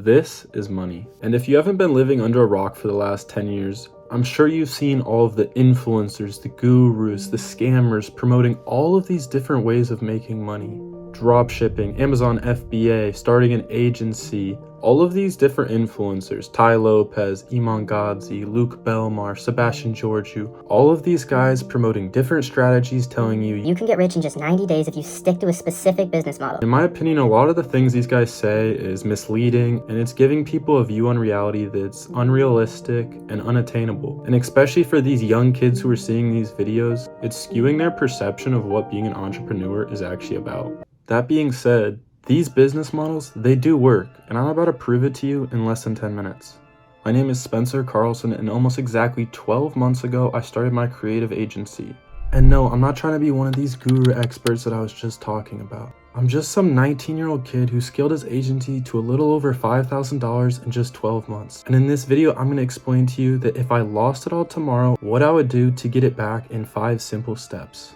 This is money. And if you haven't been living under a rock for the last 10 years, I'm sure you've seen all of the influencers, the gurus, the scammers promoting all of these different ways of making money. Drop shipping, Amazon FBA, starting an agency, all of these different influencers, Ty Lopez, Iman Gadzhi, Luke Belmar, Sebastian Georgiou, all of these guys promoting different strategies telling you can get rich in just 90 days if you stick to a specific business model. In my opinion, a lot of the things these guys say is misleading, and it's giving people a view on reality that's unrealistic and unattainable. And especially for these young kids who are seeing these videos, it's skewing their perception of what being an entrepreneur is actually about. That being said, these business models, they do work, and I'm about to prove it to you in less than 10 minutes. My name is Spencer Karlson, and almost exactly 12 months ago, I started my creative agency. And no, I'm not trying to be one of these guru experts that I was just talking about. I'm just some 19-year-old kid who scaled his agency to a little over $5,000 in just 12 months. And in this video, I'm going to explain to you that if I lost it all tomorrow, what I would do to get it back in 5 simple steps.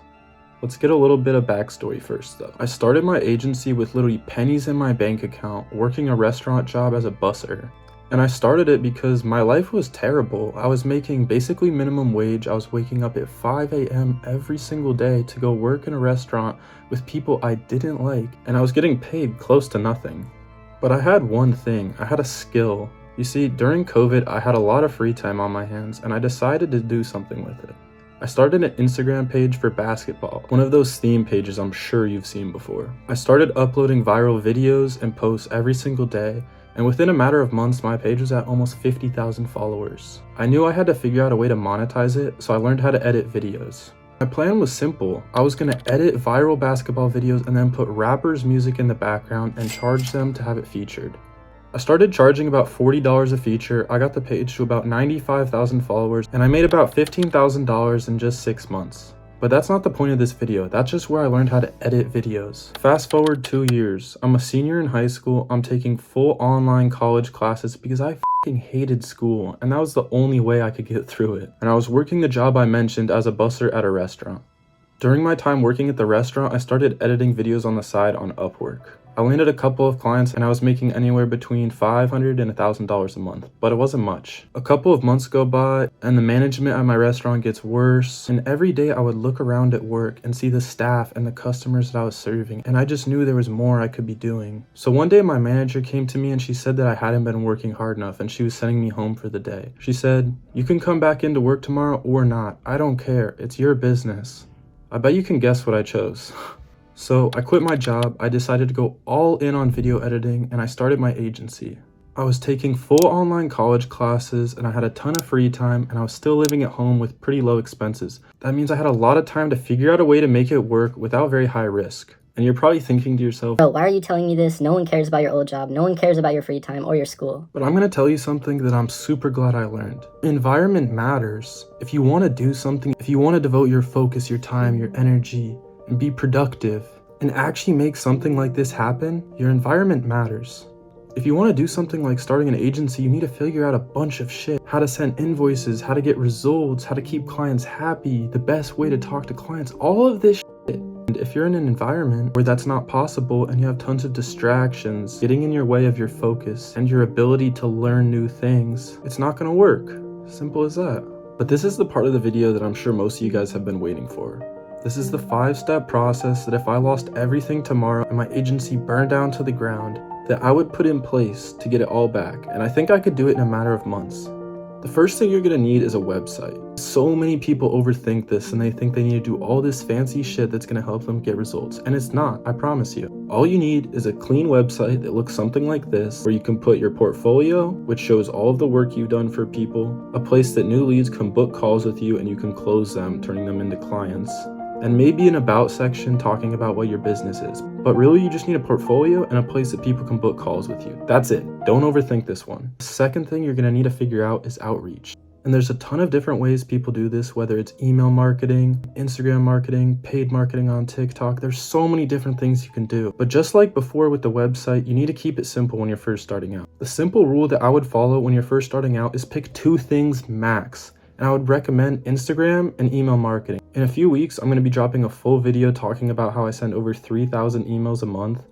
Let's get a little bit of backstory first though. I started my agency with literally pennies in my bank account, working a restaurant job as a busser. And I started it because my life was terrible. I was making basically minimum wage. I was waking up at 5 a.m. every single day to go work in a restaurant with people I didn't like, and I was getting paid close to nothing. But I had one thing, I had a skill. You see, during COVID, I had a lot of free time on my hands, and I decided to do something with it. I started an Instagram page for basketball, one of those theme pages I'm sure you've seen before. I started uploading viral videos and posts every single day, and within a matter of months, my page was at almost 50,000 followers. I knew I had to figure out a way to monetize it, so I learned how to edit videos. My plan was simple. I was going to edit viral basketball videos and then put rappers' music in the background and charge them to have it featured. I started charging about $40 a feature. I got the page to about 95,000 followers, and I made about $15,000 in just 6 months. But that's not the point of this video. That's just where I learned how to edit videos. Fast forward 2 years. I'm a senior in high school. I'm taking full online college classes because I fucking hated school, and that was the only way I could get through it. And I was working the job I mentioned as a busser at a restaurant. During my time working at the restaurant, I started editing videos on the side on Upwork. I landed a couple of clients and I was making anywhere between $500 and $1,000 a month, but it wasn't much. A couple of months go by and the management at my restaurant gets worse, and every day I would look around at work and see the staff and the customers that I was serving, and I just knew there was more I could be doing. So one day my manager came to me and she said that I hadn't been working hard enough and she was sending me home for the day. She said, "You can come back into work tomorrow or not. I don't care. It's your business." I bet you can guess what I chose. So I quit my job, I decided to go all in on video editing, and I started my agency. I was taking full online college classes, and I had a ton of free time, and I was still living at home with pretty low expenses. That means I had a lot of time to figure out a way to make it work without very high risk. And you're probably thinking to yourself, "Bro, why are you telling me this? No one cares about your old job. No one cares about your free time or your school." But I'm going to tell you something that I'm super glad I learned. Environment matters. If you want to do something, if you want to devote your focus, your time, your energy, and be productive, and actually make something like this happen, your environment matters. If you want to do something like starting an agency, you need to figure out a bunch of shit. How to send invoices, how to get results, how to keep clients happy, the best way to talk to clients, all of this shit. And if you're in an environment where that's not possible and you have tons of distractions getting in your way of your focus and your ability to learn new things, it's not going to work. Simple as that. But this is the part of the video that I'm sure most of you guys have been waiting for. This is the 5-step process that if I lost everything tomorrow and my agency burned down to the ground, that I would put in place to get it all back. And I think I could do it in a matter of months. The first thing you're gonna need is a website. So many people overthink this and they think they need to do all this fancy shit that's gonna help them get results. And it's not, I promise you. All you need is a clean website that looks something like this, where you can put your portfolio, which shows all of the work you've done for people, a place that new leads can book calls with you and you can close them, turning them into clients, and maybe an about section talking about what your business is. But really, you just need a portfolio and a place that people can book calls with you. That's it. Don't overthink this one. The second thing you're gonna need to figure out is outreach. And there's a ton of different ways people do this, whether it's email marketing, Instagram marketing, paid marketing on TikTok. There's so many different things you can do. But just like before with the website, you need to keep it simple when you're first starting out. The simple rule that I would follow when you're first starting out is pick 2 things max. And I would recommend Instagram and email marketing. In a few weeks, I'm going to be dropping a full video talking about how I send over 3,000 emails a month.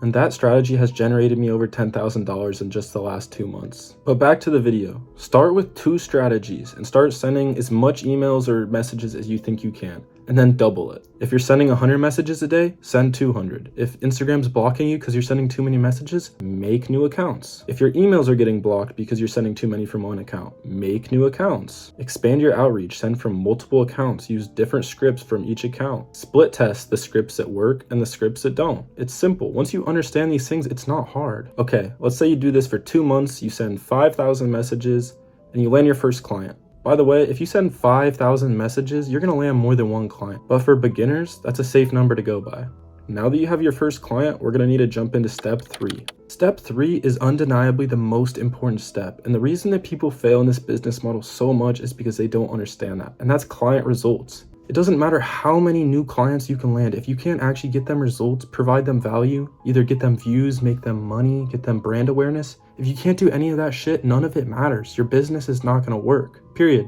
And that strategy has generated me over $10,000 in just the last 2 months. But back to the video. Start with 2 strategies and start sending as much emails or messages as you think you can, and then double it. If you're sending 100 messages a day, send 200. If Instagram's blocking you because you're sending too many messages, make new accounts. If your emails are getting blocked because you're sending too many from one account, make new accounts. Expand your outreach, send from multiple accounts, use different scripts from each account. Split test the scripts that work and the scripts that don't. It's simple. Once you understand these things, it's not hard. Okay, let's say you do this for 2 months, you send 5,000 messages, and you land your first client. By the way, if you send 5,000 messages, you're gonna land more than 1 client. But for beginners, that's a safe number to go by. Now that you have your first client, we're gonna need to jump into step 3. Step 3 is undeniably the most important step. And the reason that people fail in this business model so much is because they don't understand that. And that's client results. It doesn't matter how many new clients you can land. If you can't actually get them results, provide them value, either get them views, make them money, get them brand awareness. If you can't do any of that shit, none of it matters. Your business is not gonna work, period.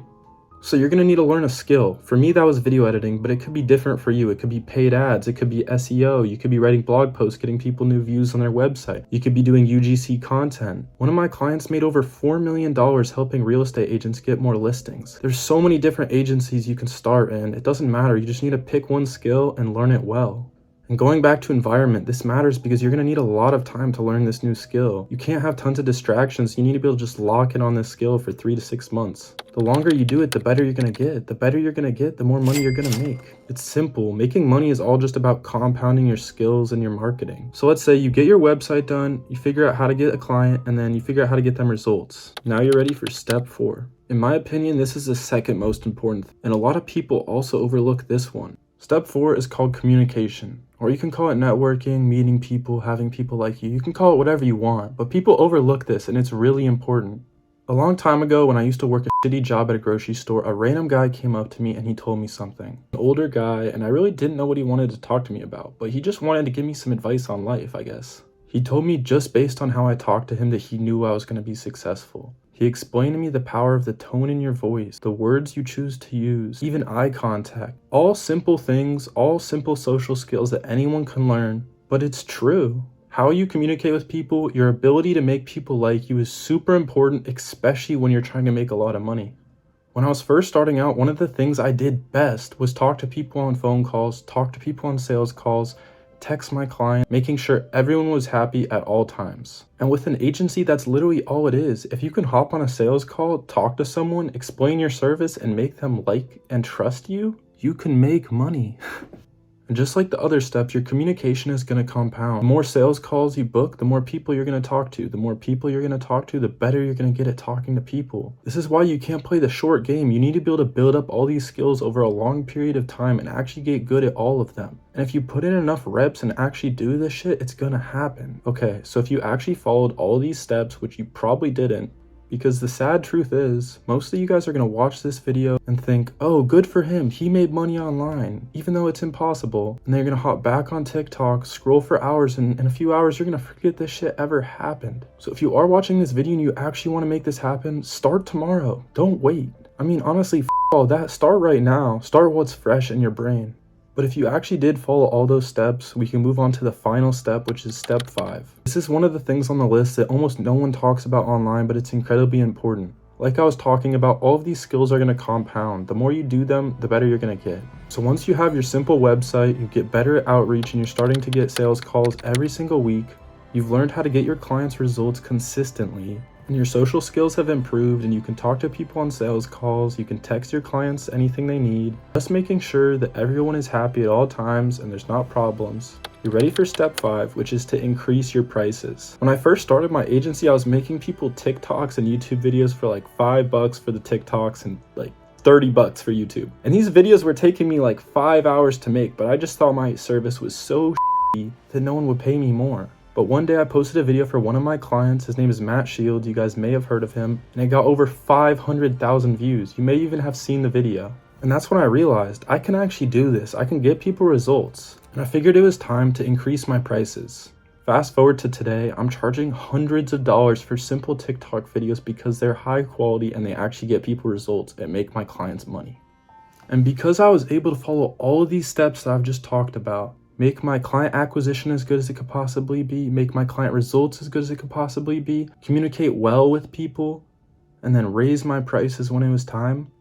So you're gonna need to learn a skill. For me, that was video editing, but it could be different for you. It could be paid ads, it could be SEO, you could be writing blog posts, getting people new views on their website. You could be doing UGC content. One of my clients made over $4 million helping real estate agents get more listings. There's so many different agencies you can start in. It doesn't matter, you just need to pick one skill and learn it well. And going back to environment, this matters because you're going to need a lot of time to learn this new skill. You can't have tons of distractions. You need to be able to just lock in on this skill for 3 to 6 months. The longer you do it, the better you're going to get. The better you're going to get, the more money you're going to make. It's simple. Making money is all just about compounding your skills and your marketing. So let's say you get your website done, you figure out how to get a client, and then you figure out how to get them results. Now you're ready for step 4. In my opinion, this is the second most important, and a lot of people also overlook this one. Step 4 is called communication, or you can call it networking, meeting people, having people like you. You can call it whatever you want, but people overlook this and it's really important. A long time ago when I used to work a shitty job at a grocery store, a random guy came up to me and he told me something. An older guy, and I really didn't know what he wanted to talk to me about, but he just wanted to give me some advice on life, I guess. He told me just based on how I talked to him that he knew I was going to be successful. He explained to me the power of the tone in your voice, the words you choose to use, even eye contact. All simple things, all simple social skills that anyone can learn, but it's true. How you communicate with people, your ability to make people like you is super important, especially when you're trying to make a lot of money. When I was first starting out, one of the things I did best was talk to people on phone calls, talk to people on sales calls, text my client, making sure everyone was happy at all times. And with an agency, that's literally all it is. If you can hop on a sales call, talk to someone, explain your service, and make them like and trust you, you can make money. And just like the other steps, your communication is going to compound. The more sales calls you book, the more people you're going to talk to. The more people you're going to talk to, the better you're going to get at talking to people. This is why you can't play the short game. You need to be able to build up all these skills over a long period of time and actually get good at all of them. And if you put in enough reps and actually do this shit, it's going to happen. Okay, so if you actually followed all these steps, which you probably didn't, because the sad truth is, most of you guys are going to watch this video and think, oh, good for him, he made money online, even though it's impossible. And they're going to hop back on TikTok, scroll for hours, and in a few hours, you're going to forget this shit ever happened. So if you are watching this video and you actually want to make this happen, start tomorrow. Don't wait. I mean, honestly, all that. Start right now. Start what's fresh in your brain. But if you actually did follow all those steps, we can move on to the final step, which is step 5. This is one of the things on the list that almost no one talks about online, but it's incredibly important. Like I was talking about, all of these skills are going to compound. The more you do them, the better you're going to get. So once you have your simple website, you get better at outreach, and you're starting to get sales calls every single week, you've learned how to get your clients results consistently, and your social skills have improved, and you can talk to people on sales calls, you can text your clients anything they need, just making sure that everyone is happy at all times and there's not problems. You're ready for step 5, which is to increase your prices. When I first started my agency, I was making people TikToks and YouTube videos for like $5 for the TikToks and like $30 for YouTube. And these videos were taking me like 5 hours to make, but I just thought my service was so that no one would pay me more. But one day I posted a video for one of my clients. His name is Matt Shields. You guys may have heard of him. And it got over 500,000 views. You may even have seen the video. And that's when I realized I can actually do this. I can get people results. And I figured it was time to increase my prices. Fast forward to today, I'm charging hundreds of dollars for simple TikTok videos because they're high quality and they actually get people results and make my clients money. And because I was able to follow all of these steps that I've just talked about, make my client acquisition as good as it could possibly be, make my client results as good as it could possibly be, communicate well with people, and then raise my prices when it was time.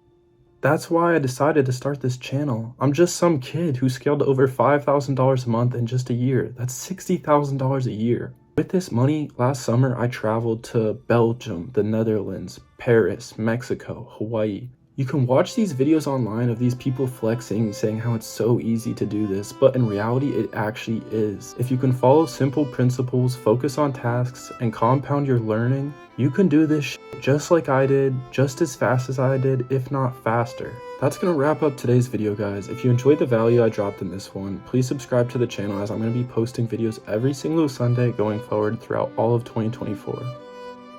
That's why I decided to start this channel. I'm just some kid who scaled to over $5,000 a month in just a year. That's $60,000 a year. With this money, last summer I traveled to Belgium, the Netherlands, Paris, Mexico, Hawaii. You can watch these videos online of these people flexing, saying how it's so easy to do this, but in reality it actually is. If you can follow simple principles, focus on tasks, and compound your learning, you can do this shit just like I did, just as fast as I did, if not faster. That's gonna wrap up today's video, guys. If you enjoyed the value I dropped in this one, please subscribe to the channel, as I'm gonna be posting videos every single Sunday going forward throughout all of 2024.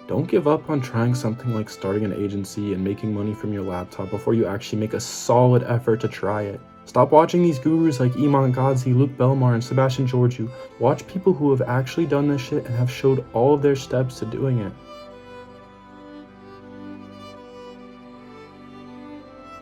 Don't give up on trying something like starting an agency and making money from your laptop before you actually make a solid effort to try it. Stop watching these gurus like Iman Gadzhi, Luke Belmar, and Sebastian Georgiou. Watch people who have actually done this shit and have showed all of their steps to doing it.